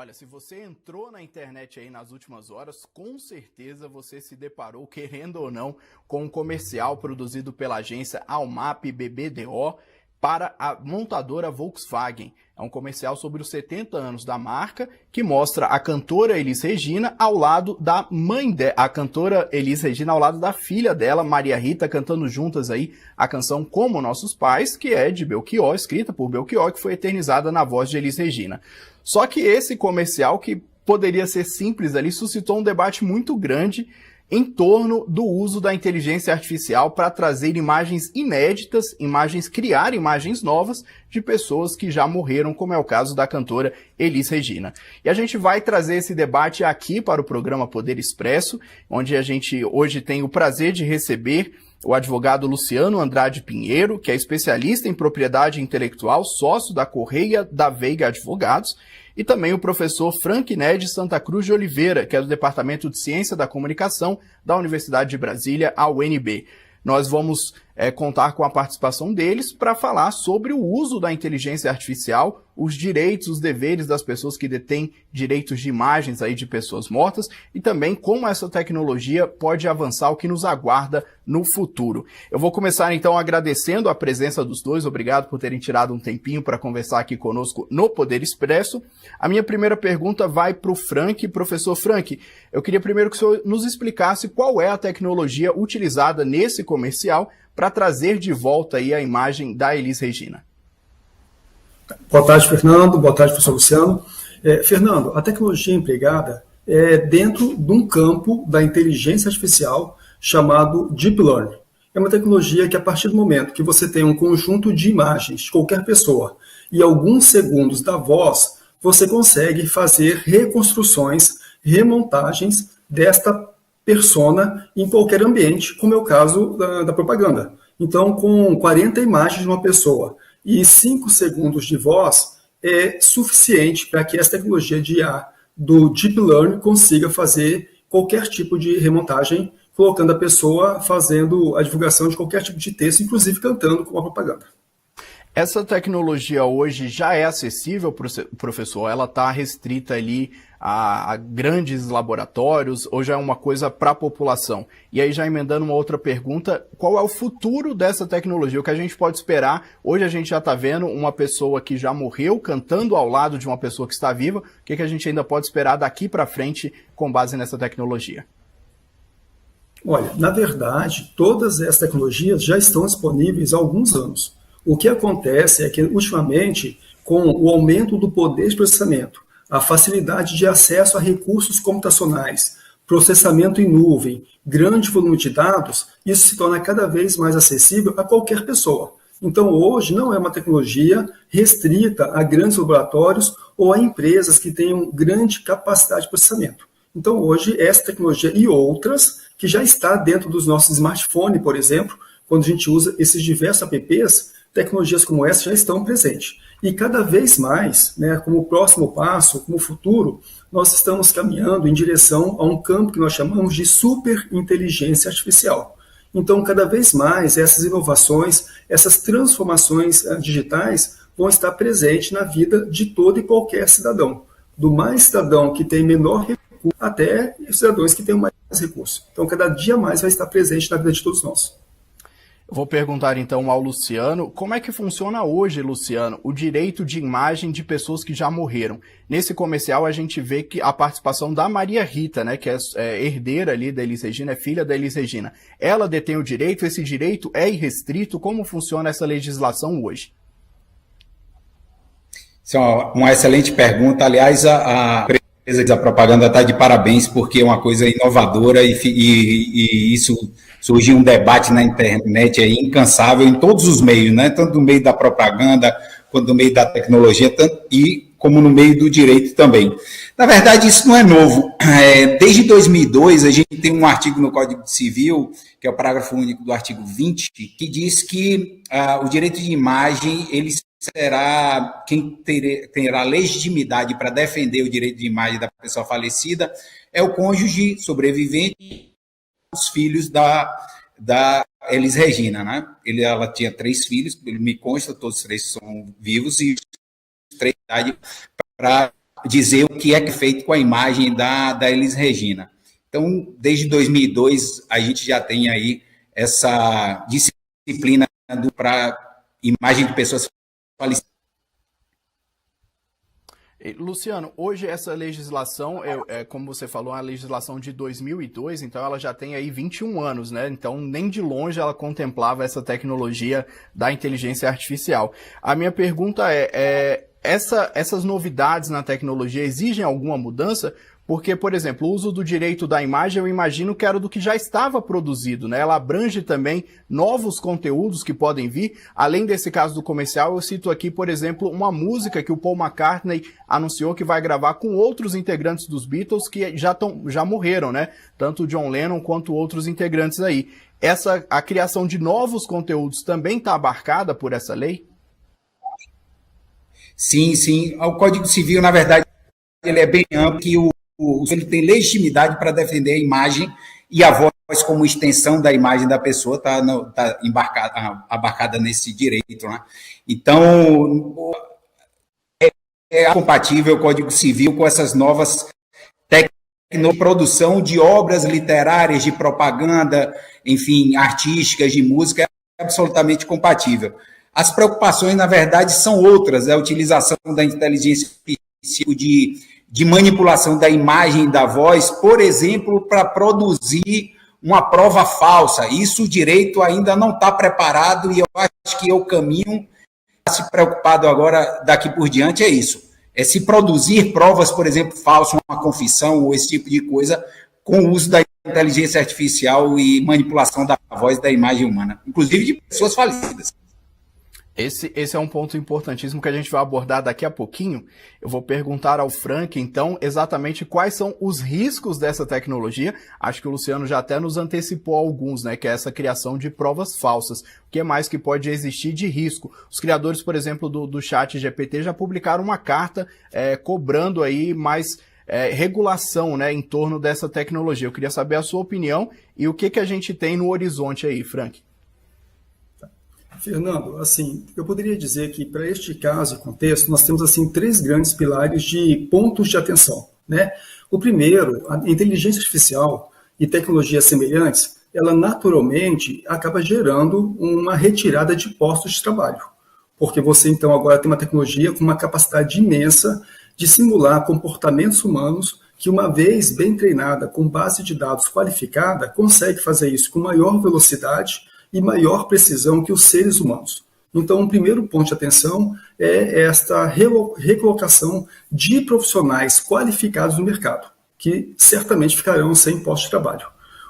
Olha, se você entrou na internet aí nas últimas horas, com certeza você se deparou, querendo ou não, com um comercial produzido pela agência Almap BBDO para a montadora Volkswagen. É um comercial sobre os 70 anos da marca, que mostra a cantora Elis Regina ao lado da mãe dela, a cantora Elis Regina ao lado da filha dela, Maria Rita, cantando juntas aí a canção Como Nossos Pais, que é de Belchior, escrita por Belchior, que foi eternizada na voz de Elis Regina. Só que esse comercial, que poderia ser simples ali, suscitou um debate muito grande em torno do uso da inteligência artificial para trazer imagens inéditas, criar imagens novas de pessoas que já morreram, como é o caso da cantora Elis Regina. E a gente vai trazer esse debate aqui para o programa Poder Expresso, onde a gente hoje tem o prazer de receber o advogado Luciano Andrade Pinheiro, que é especialista em propriedade intelectual, sócio da Correia da Veiga Advogados, e também o professor Frank Ned Santa Cruz de Oliveira, que é do Departamento de Ciência da Comunicação da Universidade de Brasília, a UNB. Nós vamos contar com a participação deles para falar sobre o uso da inteligência artificial, os direitos, os deveres das pessoas que detêm direitos de imagens aí de pessoas mortas e também como essa tecnologia pode avançar, o que nos aguarda no futuro. Eu vou começar então agradecendo a presença dos dois, obrigado por terem tirado um tempinho para conversar aqui conosco no Poder Expresso. A minha primeira pergunta vai para o Frank. Professor Frank, eu queria primeiro que o senhor nos explicasse qual é a tecnologia utilizada nesse comercial para trazer de volta aí a imagem da Elis Regina. Boa tarde, Fernando. Boa tarde, professor Luciano. Fernando, a tecnologia empregada é dentro de um campo da inteligência artificial chamado Deep Learning. É uma tecnologia que, a partir do momento que você tem um conjunto de imagens de qualquer pessoa e alguns segundos da voz, você consegue fazer reconstruções, remontagens desta persona em qualquer ambiente, como é o caso da propaganda. Então, com 40 imagens de uma pessoa e 5 segundos de voz, é suficiente para que essa tecnologia de IA do Deep Learning consiga fazer qualquer tipo de remontagem, colocando a pessoa fazendo a divulgação de qualquer tipo de texto, inclusive cantando com a propaganda. Essa tecnologia hoje já é acessível, professor? Ela está restrita ali a grandes laboratórios ou já é uma coisa para a população? E aí, já emendando uma outra pergunta, qual é o futuro dessa tecnologia? O que a gente pode esperar? Hoje a gente já está vendo uma pessoa que já morreu cantando ao lado de uma pessoa que está viva. O que a gente ainda pode esperar daqui para frente com base nessa tecnologia? Olha, na verdade, todas essas tecnologias já estão disponíveis há alguns anos. O que acontece é que, ultimamente, com o aumento do poder de processamento, a facilidade de acesso a recursos computacionais, processamento em nuvem, grande volume de dados, isso se torna cada vez mais acessível a qualquer pessoa. Então, hoje, não é uma tecnologia restrita a grandes laboratórios ou a empresas que tenham grande capacidade de processamento. Então, hoje, essa tecnologia e outras, que já está dentro dos nossos smartphones, por exemplo, quando a gente usa esses diversos apps, tecnologias como essa já estão presentes. E cada vez mais, como próximo passo, como futuro, nós estamos caminhando em direção a um campo que nós chamamos de superinteligência artificial. Então, cada vez mais, essas inovações, essas transformações digitais vão estar presentes na vida de todo e qualquer cidadão. Do mais cidadão que tem menor recurso até cidadãos que têm mais recurso. Então, cada dia mais vai estar presente na vida de todos nós. Vou perguntar então ao Luciano, como é que funciona hoje, Luciano, o direito de imagem de pessoas que já morreram? Nesse comercial a gente vê que a participação da Maria Rita, que é herdeira ali da Elis Regina, é filha da Elis Regina. Ela detém o direito, esse direito é irrestrito? Como funciona essa legislação hoje? Isso é uma excelente pergunta. Aliás, a empresa da propaganda está de parabéns, porque é uma coisa inovadora e isso surgiu um debate na internet aí incansável em todos os meios, tanto no meio da propaganda, quanto no meio da tecnologia, como no meio do direito também. Na verdade, isso não é novo. Desde 2002, a gente tem um artigo no Código Civil, que é o parágrafo único do artigo 20, que diz que o direito de imagem, ele será quem terá legitimidade para defender o direito de imagem da pessoa falecida, é o cônjuge sobrevivente, os filhos da Elis Regina, Ela tinha 3 filhos, ele me consta, todos os 3 são vivos e 3 para dizer o que é feito com a imagem da Elis Regina. Então, desde 2002, a gente já tem aí essa disciplina para imagem de pessoas falecidas. Luciano, hoje essa legislação, como você falou, é uma legislação de 2002, então ela já tem aí 21 anos, né? Então nem de longe ela contemplava essa tecnologia da inteligência artificial. A minha pergunta essas novidades na tecnologia exigem alguma mudança? Porque, por exemplo, o uso do direito da imagem, eu imagino que era do que já estava produzido, né? Ela abrange também novos conteúdos que podem vir. Além desse caso do comercial, eu cito aqui, por exemplo, uma música que o Paul McCartney anunciou que vai gravar com outros integrantes dos Beatles que já morreram, né? Tanto o John Lennon quanto outros integrantes aí. A criação de novos conteúdos também está abarcada por essa lei? Sim, sim. O Código Civil, na verdade, ele é bem amplo, que ele tem legitimidade para defender a imagem e a voz como extensão da imagem da pessoa está abarcada nesse direito, né? Então, é compatível o Código Civil com essas novas técnicas de produção de obras literárias, de propaganda, enfim, artísticas, de música, é absolutamente compatível. As preocupações, na verdade, são outras, a utilização da inteligência artificial de manipulação da imagem e da voz, por exemplo, para produzir uma prova falsa. Isso o direito ainda não está preparado e eu acho que o caminho a se preocupado agora, daqui por diante, é isso. É se produzir provas, por exemplo, falsas, uma confissão ou esse tipo de coisa, com o uso da inteligência artificial e manipulação da voz e da imagem humana, inclusive de pessoas falecidas. Esse é um ponto importantíssimo que a gente vai abordar daqui a pouquinho. Eu vou perguntar ao Frank, então, exatamente quais são os riscos dessa tecnologia. Acho que o Luciano já até nos antecipou alguns, né? Que é essa criação de provas falsas. O que mais que pode existir de risco? Os criadores, por exemplo, do ChatGPT já publicaram uma carta cobrando aí mais regulação, né, em torno dessa tecnologia. Eu queria saber a sua opinião e o que a gente tem no horizonte aí, Frank. Fernando, assim, eu poderia dizer que para este caso e contexto, nós temos assim 3 grandes pilares de pontos de atenção, né? O primeiro, a inteligência artificial e tecnologias semelhantes, ela naturalmente acaba gerando uma retirada de postos de trabalho, porque você então agora tem uma tecnologia com uma capacidade imensa de simular comportamentos humanos que, uma vez bem treinada, com base de dados qualificada, consegue fazer isso com maior velocidade e maior precisão que os seres humanos. Então, o primeiro ponto de atenção é esta recolocação de profissionais qualificados no mercado, que certamente ficarão sem posto de trabalho.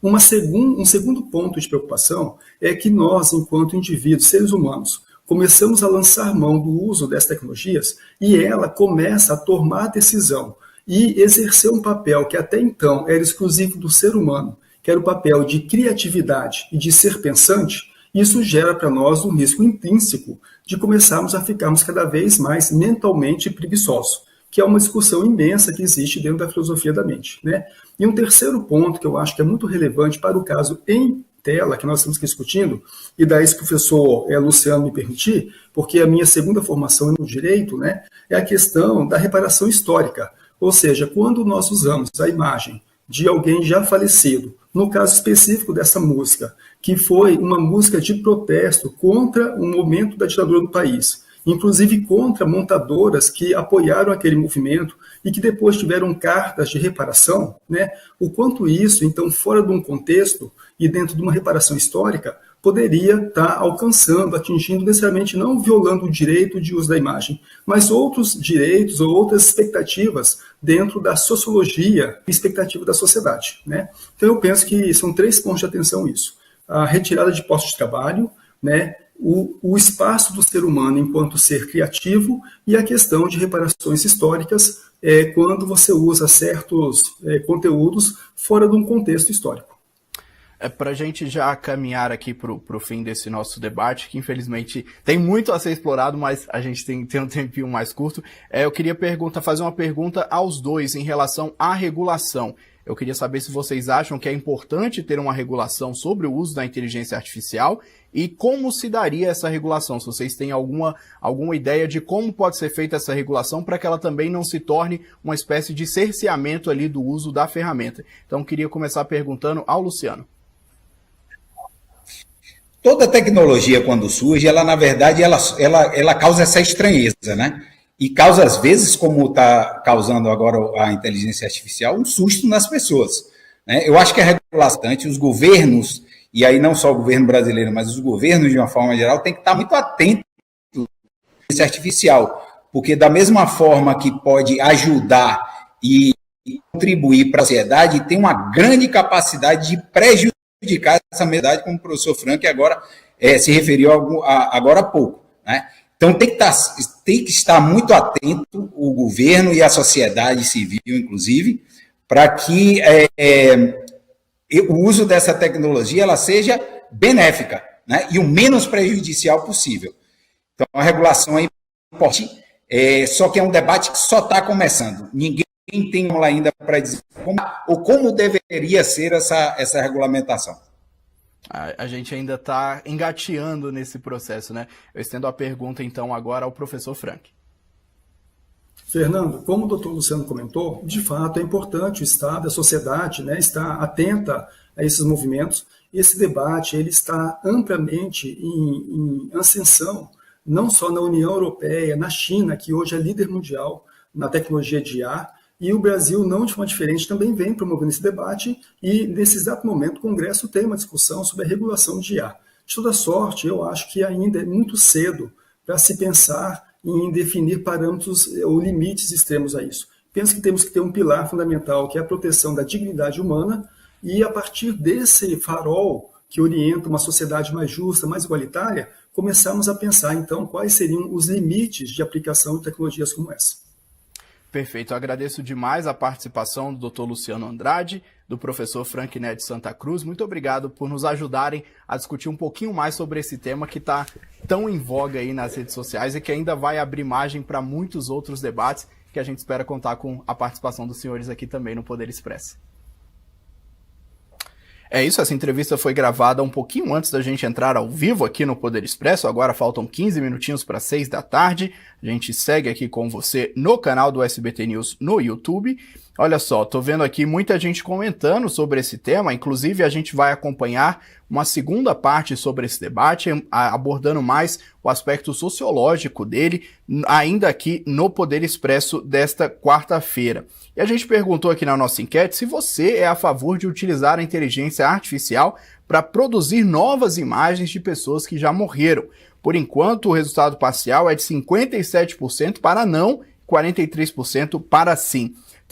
Um segundo ponto de preocupação é que nós, enquanto indivíduos, seres humanos, começamos a lançar mão do uso dessas tecnologias e ela começa a tomar a decisão e exercer um papel que até então era exclusivo do ser humano, que era o papel de criatividade e de ser pensante. Isso gera para nós um risco intrínseco de começarmos a ficarmos cada vez mais mentalmente preguiçosos, que é uma discussão imensa que existe dentro da filosofia da mente, né? E um terceiro ponto que eu acho que é muito relevante para o caso em tela que nós estamos discutindo, e daí se o professor Luciano me permitir, porque a minha segunda formação é no direito, né, é a questão da reparação histórica, ou seja, quando nós usamos a imagem de alguém já falecido, no caso específico dessa música, que foi uma música de protesto contra o momento da ditadura do país, inclusive contra montadoras que apoiaram aquele movimento e que depois tiveram cartas de reparação, né? O quanto isso, então, fora de um contexto e dentro de uma reparação histórica, poderia estar alcançando, atingindo, necessariamente não violando o direito de uso da imagem, mas outros direitos ou outras expectativas dentro da sociologia e expectativa da sociedade, né? Então eu penso que são 3 pontos de atenção isso. A retirada de postos de trabalho, né? O espaço do ser humano enquanto ser criativo e a questão de reparações históricas quando você usa certos conteúdos fora de um contexto histórico. Para a gente já caminhar aqui para o fim desse nosso debate, que infelizmente tem muito a ser explorado, mas a gente tem um tempinho mais curto, eu queria fazer uma pergunta aos dois em relação à regulação. Eu queria saber se vocês acham que é importante ter uma regulação sobre o uso da inteligência artificial e como se daria essa regulação, se vocês têm alguma ideia de como pode ser feita essa regulação para que ela também não se torne uma espécie de cerceamento ali do uso da ferramenta. Então, queria começar perguntando ao Luciano. Toda tecnologia, quando surge, ela, na verdade, ela causa essa estranheza, né? E causa, às vezes, como está causando agora a inteligência artificial, um susto nas pessoas, né? Eu acho que é regulante, os governos, e aí não só o governo brasileiro, mas os governos, de uma forma geral, têm que estar muito atentos à inteligência artificial, porque da mesma forma que pode ajudar e contribuir para a sociedade, tem uma grande capacidade de prejudicar essa medida, como o professor Frank agora se referiu agora há pouco, né? Então, tem que estar muito atento o governo e a sociedade civil, inclusive, para que o uso dessa tecnologia ela seja benéfica, né, e o menos prejudicial possível. Então, a regulação é importante, só que é um debate que só está começando. Ninguém tem ainda para dizer como deveria ser essa regulamentação. A gente ainda está engateando nesse processo, né? Eu estendo a pergunta, então, agora ao professor Frank. Fernando, como o doutor Luciano comentou, de fato é importante o Estado, a sociedade, né, estar atenta a esses movimentos. Esse debate ele está amplamente em ascensão, não só na União Europeia, na China, que hoje é líder mundial na tecnologia de IA, e o Brasil, não de forma diferente, também vem promovendo esse debate e, nesse exato momento, o Congresso tem uma discussão sobre a regulação de IA. De toda sorte, eu acho que ainda é muito cedo para se pensar em definir parâmetros ou limites extremos a isso. Penso que temos que ter um pilar fundamental, que é a proteção da dignidade humana, e a partir desse farol que orienta uma sociedade mais justa, mais igualitária, começarmos a pensar, então, quais seriam os limites de aplicação de tecnologias como essa. Perfeito, eu agradeço demais a participação do Dr. Luciano Andrade, do professor Frank Neto Santa Cruz. Muito obrigado por nos ajudarem a discutir um pouquinho mais sobre esse tema que está tão em voga aí nas redes sociais e que ainda vai abrir margem para muitos outros debates que a gente espera contar com a participação dos senhores aqui também no Poder Expresso. É isso, essa entrevista foi gravada um pouquinho antes da gente entrar ao vivo aqui no Poder Expresso, agora faltam 15 minutinhos para 6 da tarde, a gente segue aqui com você no canal do SBT News no YouTube. Olha só, tô vendo aqui muita gente comentando sobre esse tema, inclusive a gente vai acompanhar uma segunda parte sobre esse debate, abordando mais o aspecto sociológico dele, ainda aqui no Poder Expresso desta quarta-feira. E a gente perguntou aqui na nossa enquete se você é a favor de utilizar a inteligência artificial para produzir novas imagens de pessoas que já morreram. Por enquanto, o resultado parcial é de 57% para não, 43% para sim.